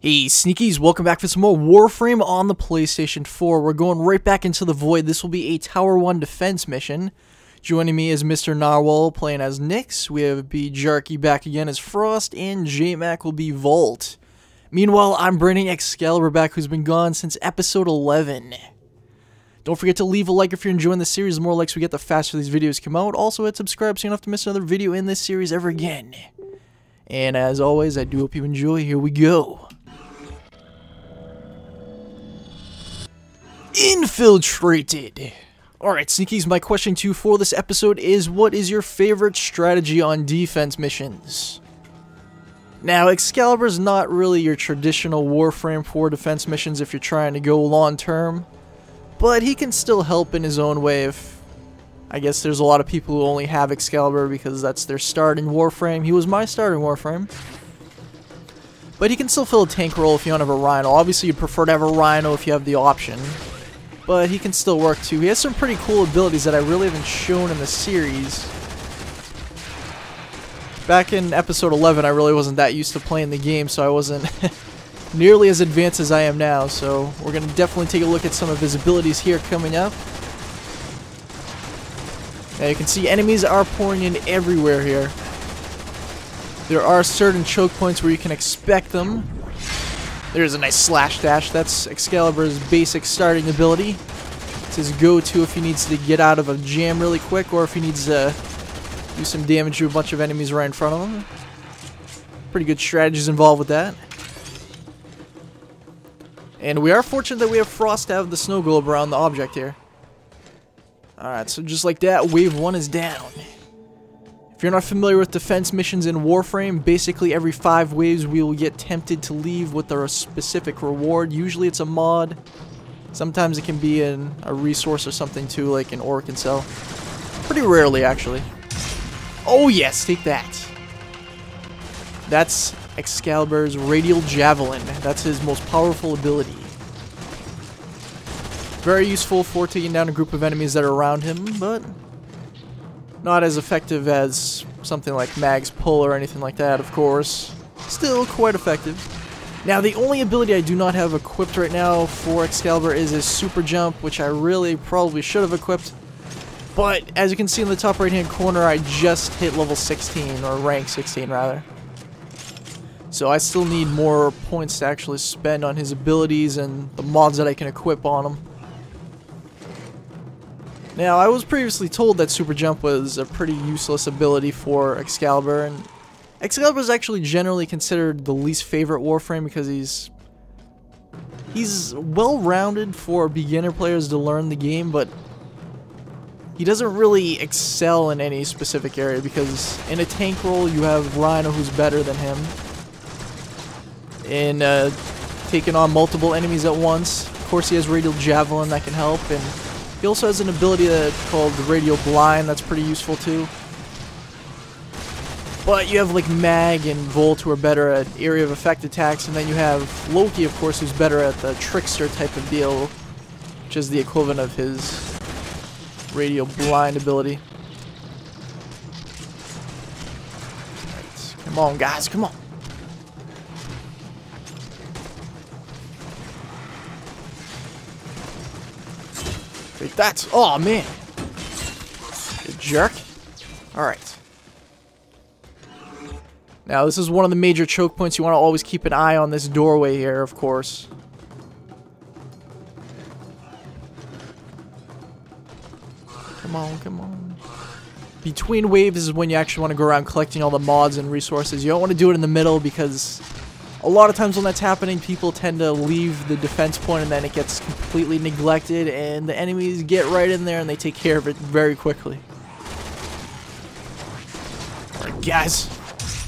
Hey sneakies, welcome back for some more Warframe on the PlayStation 4. We're going right back into the void. This will be a Tower 1 defense mission. Joining me is Mr. Narwhal playing as Nyx. We have B. Jarky back again as Frost, and J-Mac will be Volt. Meanwhile, I'm bringing Excalibur back, who's been gone since episode 11. Don't forget to leave a like if you're enjoying the series. The more likes we get, the faster these videos come out. Also, hit subscribe so you don't have to miss another video in this series ever again. And as always, I do hope you enjoy. Here we go. Infiltrated. Alright, sneakies, my question to you for this episode is, what is your favorite strategy on defense missions? Now, Excalibur's not really your traditional Warframe 4 defense missions if you're trying to go long term, but he can still help in his own way if, I guess there's a lot of people who only have Excalibur because that's their start in Warframe. He was my start in Warframe. But he can still fill a tank role if you don't have a Rhino. Obviously, you'd prefer to have a Rhino if you have the option, but he can still work too. He has some pretty cool abilities that I really haven't shown in the series. Back in episode 11, I really wasn't that used to playing the game, so I wasn't nearly as advanced as I am now. So we're going to definitely take a look at some of his abilities here coming up. Now you can see enemies are pouring in everywhere here. There are certain choke points where you can expect them. There's a nice slash dash. That's Excalibur's basic starting ability. It's his go-to if he needs to get out of a jam really quick, or if he needs to do some damage to a bunch of enemies right in front of him. Pretty good strategies involved with that. And we are fortunate that we have Frost to have the snow globe around the object here. Alright, so just like that, wave 1 is down. If you're not familiar with defense missions in Warframe, basically every 5 waves we will get tempted to leave with a specific reward. Usually it's a mod. Sometimes it can be a resource or something too, like an ore can sell. Pretty rarely, actually. Oh yes, take that. That's Excalibur's Radial Javelin. That's his most powerful ability. Very useful for taking down a group of enemies that are around him, but not as effective as something like Mag's Pull or anything like that, of course. Still quite effective. Now, the only ability I do not have equipped right now for Excalibur is his Super Jump, which I really probably should have equipped. But, as you can see in the top right-hand corner, I just hit level 16, or rank 16, rather. So I still need more points to actually spend on his abilities and the mods that I can equip on him. Now, I was previously told that Super Jump was a pretty useless ability for Excalibur, and Excalibur is actually generally considered the least favorite Warframe because he's well-rounded for beginner players to learn the game, but he doesn't really excel in any specific area because in a tank role you have Rhino who's better than him. In taking on multiple enemies at once, of course he has Radial Javelin that can help, and he also has an ability called the Radial Blind that's pretty useful too. But you have like Mag and Volt who are better at area of effect attacks, and then you have Loki, of course, who's better at the Trickster type of deal, which is the equivalent of his Radial Blind ability. Right. Come on, guys, come on. Take that. Oh, man. You jerk. Alright. Now, this is one of the major choke points. You want to always keep an eye on this doorway here, of course. Come on, come on. Between waves is when you actually want to go around collecting all the mods and resources. You don't want to do it in the middle because a lot of times when that's happening, people tend to leave the defense point and then it gets completely neglected and the enemies get right in there and they take care of it very quickly. Alright, guys.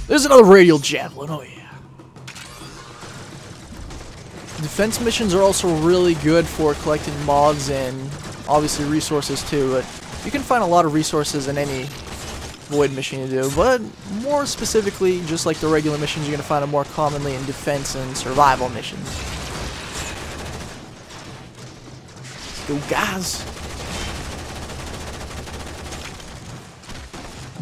There's another Radial Javelin, oh yeah. Defense missions are also really good for collecting mods and obviously resources too, but you can find a lot of resources in any void mission you do, but more specifically, just like the regular missions, you're going to find them more commonly in defense and survival missions. Let's go, guys.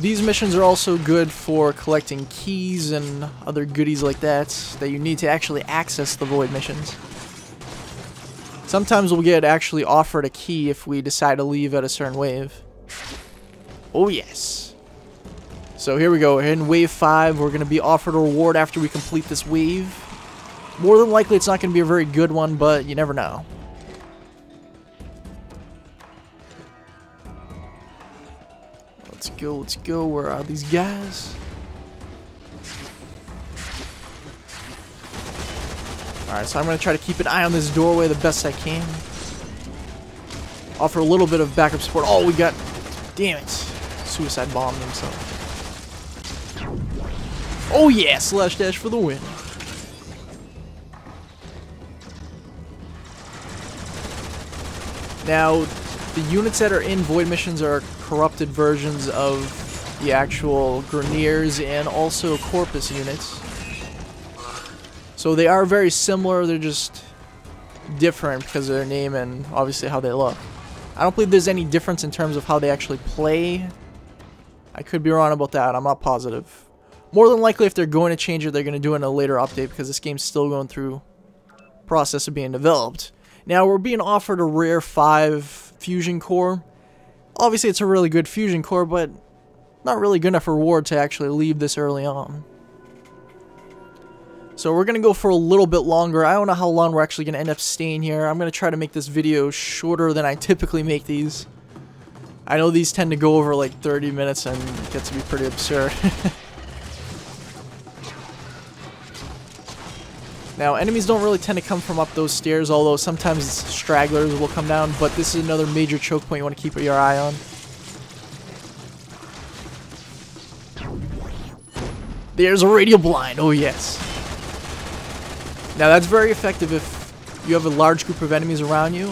These missions are also good for collecting keys and other goodies like that you need to actually access the void missions. Sometimes we'll get actually offered a key if we decide to leave at a certain wave. Oh yes. So here we go, in wave 5, we're going to be offered a reward after we complete this wave. More than likely it's not going to be a very good one, but you never know. Let's go, where are these guys? Alright, so I'm going to try to keep an eye on this doorway the best I can. Offer a little bit of backup support. Oh, we got... Damn it. Suicide bombed himself. Oh yeah, slash dash for the win. Now, the units that are in void missions are corrupted versions of the actual Greniers and also Corpus units. So they are very similar, they're just different because of their name and obviously how they look. I don't believe there's any difference in terms of how they actually play. I could be wrong about that, I'm not positive. More than likely if they're going to change it, they're going to do it in a later update because this game's still going through the process of being developed. Now, we're being offered a rare 5 fusion core. Obviously, it's a really good fusion core, but not really good enough reward to actually leave this early on. So we're going to go for a little bit longer. I don't know how long we're actually going to end up staying here. I'm going to try to make this video shorter than I typically make these. I know these tend to go over like 30 minutes and get to be pretty absurd. Now, enemies don't really tend to come from up those stairs, although sometimes stragglers will come down, but this is another major choke point you want to keep your eye on. There's a radial blind, oh yes. Now that's very effective if you have a large group of enemies around you.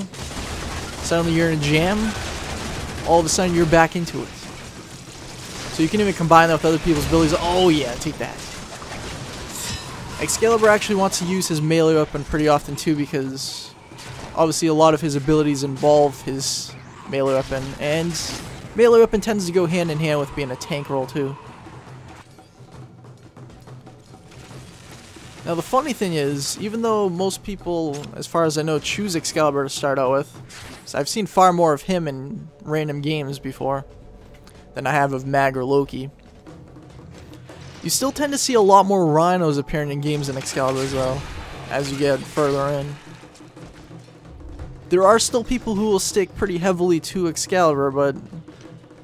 Suddenly you're in a jam, all of a sudden you're back into it. So you can even combine that with other people's abilities. Oh yeah, take that. Excalibur actually wants to use his melee weapon pretty often too because obviously a lot of his abilities involve his melee weapon, and melee weapon tends to go hand in hand with being a tank role too. Now the funny thing is, even though most people, as far as I know, choose Excalibur to start out with, so I've seen far more of him in random games before than I have of Mag or Loki. You still tend to see a lot more rhinos appearing in games than Excalibur though, as you get further in. There are still people who will stick pretty heavily to Excalibur, but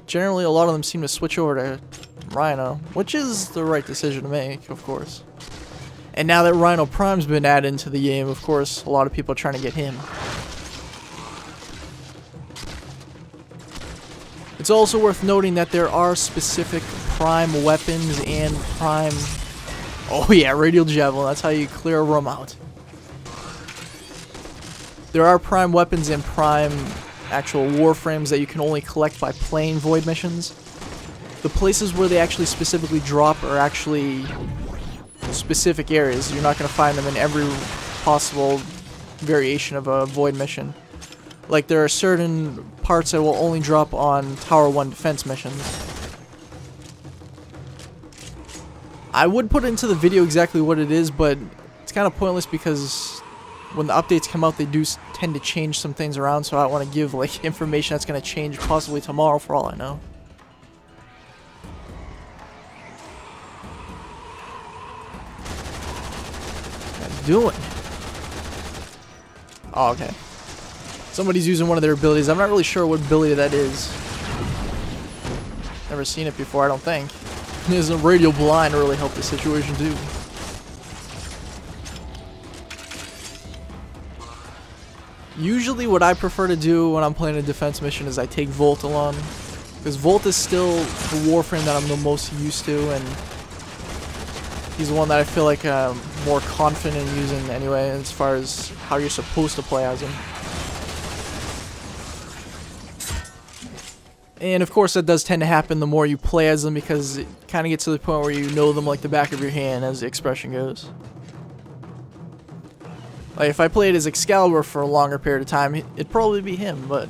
generally a lot of them seem to switch over to Rhino, which is the right decision to make, of course. And now that Rhino Prime's been added into the game, of course, a lot of people are trying to get him. It's also worth noting that there are specific prime weapons and prime... Oh yeah, radial javelin, that's how you clear a room out. There are prime weapons and prime actual warframes that you can only collect by playing void missions. The places where they actually specifically drop are actually specific areas. You're not going to find them in every possible variation of a void mission. Like, there are certain parts that will only drop on Tower 1 defense missions. I would put into the video exactly what it is, but it's kind of pointless because when the updates come out, they do tend to change some things around, so I don't want to give like information that's going to change possibly tomorrow for all I know. What am I doing? Oh, okay. Somebody's using one of their abilities. I'm not really sure what ability that is. Never seen it before, I don't think. There's a radial blind to really help the situation too. Usually what I prefer to do when I'm playing a defense mission is I take Volt along. Because Volt is still the Warframe that I'm the most used to, and he's the one that I feel like I'm more confident in using anyway, as far as how you're supposed to play as him. And of course that does tend to happen the more you play as them, because it kind of gets to the point where you know them like the back of your hand, as the expression goes. Like if I played as Excalibur for a longer period of time, it'd probably be him, but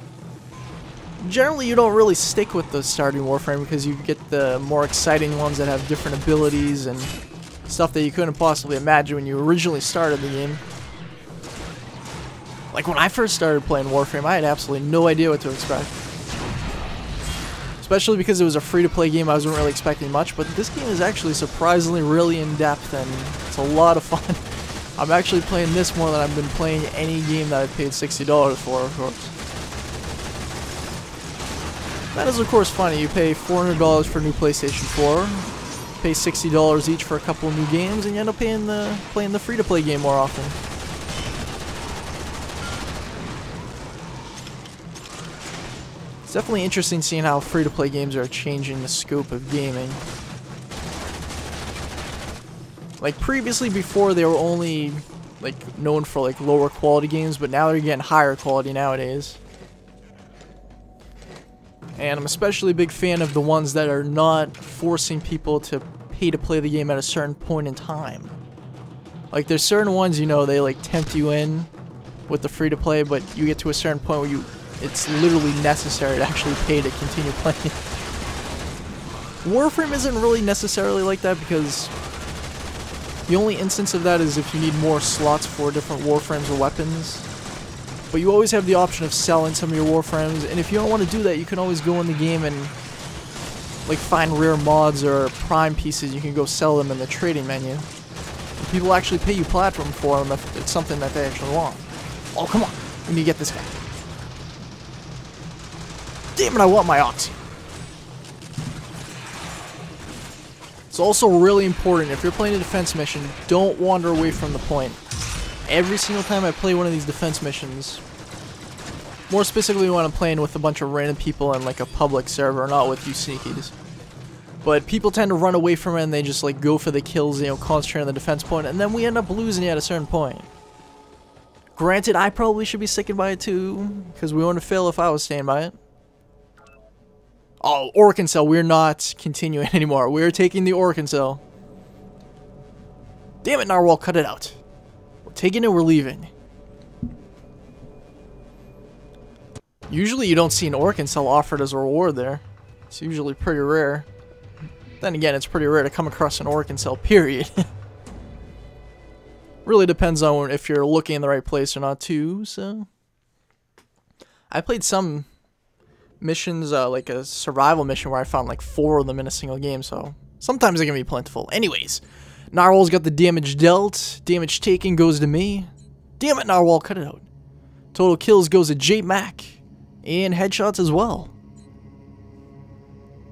Generally, you don't really stick with the starting Warframe because you get the more exciting ones that have different abilities and stuff that you couldn't possibly imagine when you originally started the game. Like when I first started playing Warframe, I had absolutely no idea what to expect. Especially because it was a free-to-play game, I wasn't really expecting much, but this game is actually surprisingly really in-depth and it's a lot of fun. I'm actually playing this more than I've been playing any game that I've paid $60 for, of course. That is, of course, funny. You pay $400 for a new PlayStation 4, pay $60 each for a couple of new games, and you end up playing the free-to-play game more often. It's definitely interesting seeing how free-to-play games are changing the scope of gaming. Like previously, before they were only like known for like lower quality games, but now they're getting higher quality nowadays. And I'm especially a big fan of the ones that are not forcing people to pay to play the game at a certain point in time. Like there's certain ones, you know, they like tempt you in with the free-to-play, but you get to a certain point where it's literally necessary to actually pay to continue playing. Warframe isn't really necessarily like that because the only instance of that is if you need more slots for different Warframes or weapons. But you always have the option of selling some of your Warframes, and if you don't want to do that, you can always go in the game and like find rare mods or prime pieces. You can go sell them in the trading menu. And people actually pay you platinum for them if it's something that they actually want. Oh, come on. Let me get this guy. Damn it, I want my Oxy. It's also really important, if you're playing a defense mission, don't wander away from the point. Every single time I play one of these defense missions, more specifically when I'm playing with a bunch of random people in like a public server, not with you sneakies. But people tend to run away from it and they just like go for the kills, you know, concentrate on the defense point, and then we end up losing it at a certain point. Granted, I probably should be sticking by it too, because we wouldn't fail if I was staying by it. Oh, Orcan Cell, we're not continuing anymore. We're taking the Orcan Cell. Damn it, Narwhal, cut it out. We're taking it, we're leaving. Usually you don't see an Orcan Cell offered as a reward there. It's usually pretty rare. Then again, it's pretty rare to come across an Orcan Cell, period. Really depends on if you're looking in the right place or not too, so. I played some missions, like a survival mission where I found like 4 of them in a single game, so sometimes they can be plentiful. Anyways, Narwhal's got the damage dealt. Damage taken goes to me. Damn it, Narwhal, cut it out. Total kills goes to J-Mac. And headshots as well.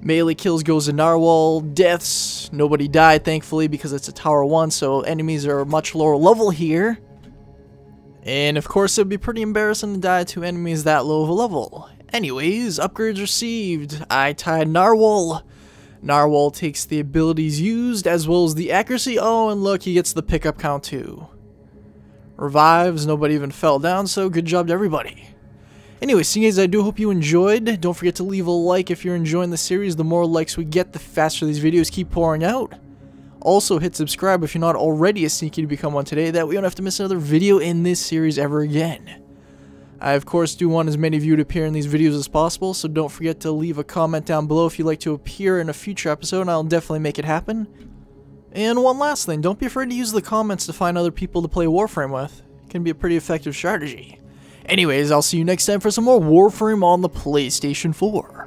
Melee kills goes to Narwhal. Deaths, nobody died thankfully because it's a Tower 1, so enemies are much lower level here. And of course it would be pretty embarrassing to die to enemies that low of a level. Anyways, upgrades received. I tied Narwhal. Narwhal takes the abilities used as well as the accuracy. Oh, and look, he gets the pickup count too. Revives, nobody even fell down, so good job to everybody. Anyway, so guys, I do hope you enjoyed. Don't forget to leave a like if you're enjoying the series. The more likes we get, the faster these videos keep pouring out. Also, hit subscribe if you're not already a sneaky to become one today. That way you don't have to miss another video in this series ever again. I, of course, do want as many of you to appear in these videos as possible, so don't forget to leave a comment down below if you'd like to appear in a future episode, and I'll definitely make it happen. And one last thing, don't be afraid to use the comments to find other people to play Warframe with. It can be a pretty effective strategy. Anyways, I'll see you next time for some more Warframe on the PlayStation 4.